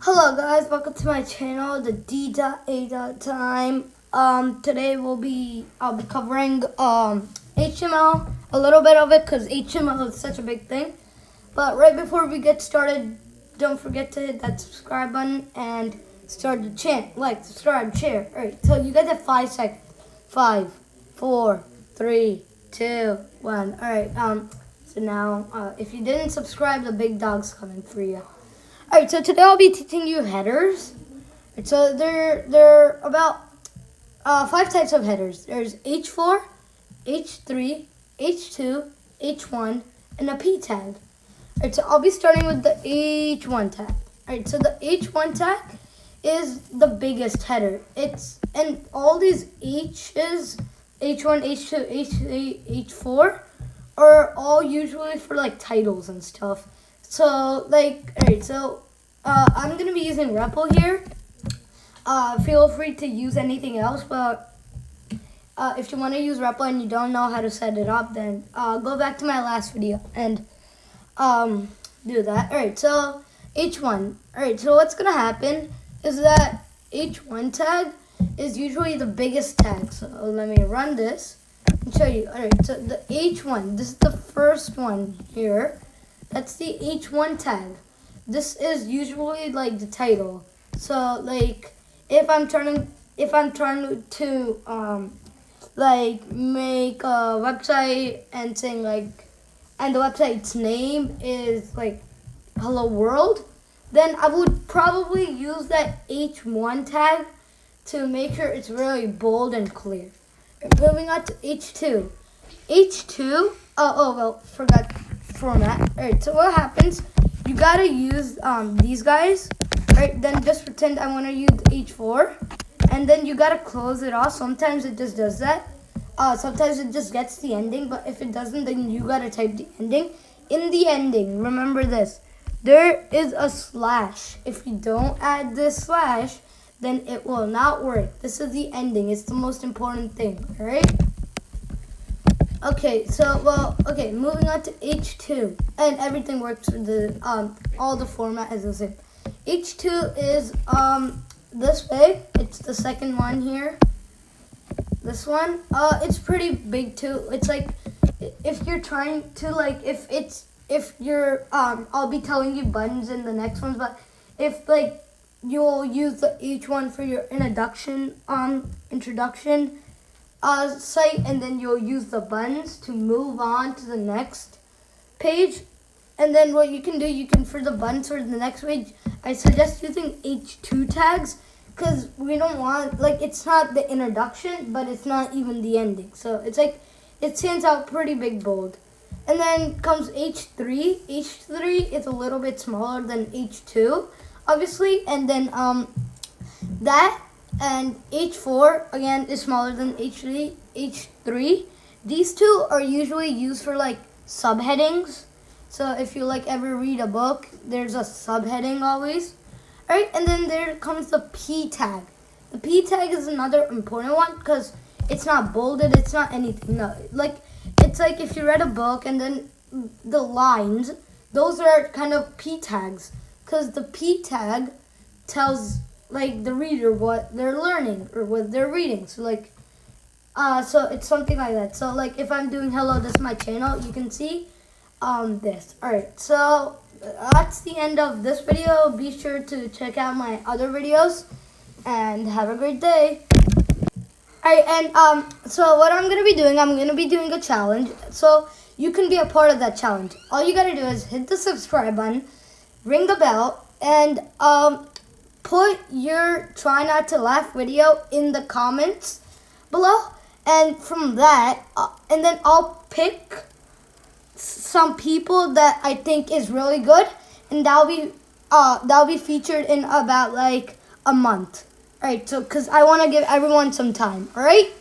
Hello guys, welcome to my channel, the D.A. Time. Today I'll be covering HTML, a little bit of it because HTML is such a big thing. But right before we get started, don't forget to hit that subscribe button and start the chant, subscribe, share. Alright, so you guys have 5 seconds. 5, 4, 3, 2, 1. Alright, so now if you didn't subscribe, the big dog's coming for you. Alright, so today I'll be teaching you headers. Right, so there are about 5 types of headers. There's H4, H3, H2, H1, and a P tag. Alright, so I'll be starting with the H1 tag. Alright, so the H1 tag is the biggest header. And all these H's, H1, H2, H3, H4, are all usually for like titles and stuff. So alright, so I'm gonna be using REPL here. Feel free to use anything else, but if you want to use REPL and you don't know how to set it up, then go back to my last video and do that. Alright, so H1. Alright, so what's gonna happen is that H1 tag is usually the biggest tag. So let me run this and show you. Alright, so the H1, this is the first one here. That's the H1 tag. This is usually like the title. So like if I'm trying to make a website and saying and the website's name is like Hello World, then I would probably use that H1 tag to make sure it's really bold and clear. Moving on to H2. Forgot format. Alright, so what happens, you gotta use these guys. Alright, then just pretend I want to use H4, and then you gotta close it off. Sometimes it just does that. Sometimes it just gets the ending, but if it doesn't, then you gotta type the ending. In the ending, remember this, there is a slash. If you don't add this slash, then it will not work. This is the ending. It's the most important thing. Alright? Okay, moving on to H2, and everything works with the all the format is the same. H2 is this way. It's the second one here. This one, it's pretty big too. It's like if you're trying to if you're I'll be telling you buttons in the next ones, but if you'll use the H1 for your introduction site, and then you'll use the buttons to move on to the next page. And then what you can do, for the buttons for the next page, I suggest using H2 tags, because we don't want, it's not the introduction, but it's not even the ending. So it's it stands out pretty big bold. And then comes H3. H3 is a little bit smaller than H2, obviously. And then that and H4 again is smaller than H3. These two are usually used for subheadings. So if you ever read a book, there's a subheading always. Alright, and then there comes the P tag. The P tag is another important one because it's not bolded, it's not anything. No, it's like if you read a book and then the lines, those are kind of P tags, because the P tag tells the reader what they're learning or what they're reading. So so it's something like that. So if I'm doing hello, this is my channel, you can see this. Alright, so that's the end of this video. Be sure to check out my other videos and have a great day. Alright, and so what I'm gonna be doing a challenge. So you can be a part of that challenge. All you gotta do is hit the subscribe button, ring the bell, and put your try not to laugh video in the comments below, and from that, and then I'll pick some people that I think is really good, and that'll be featured in about a month. All right, so because I want to give everyone some time. All right.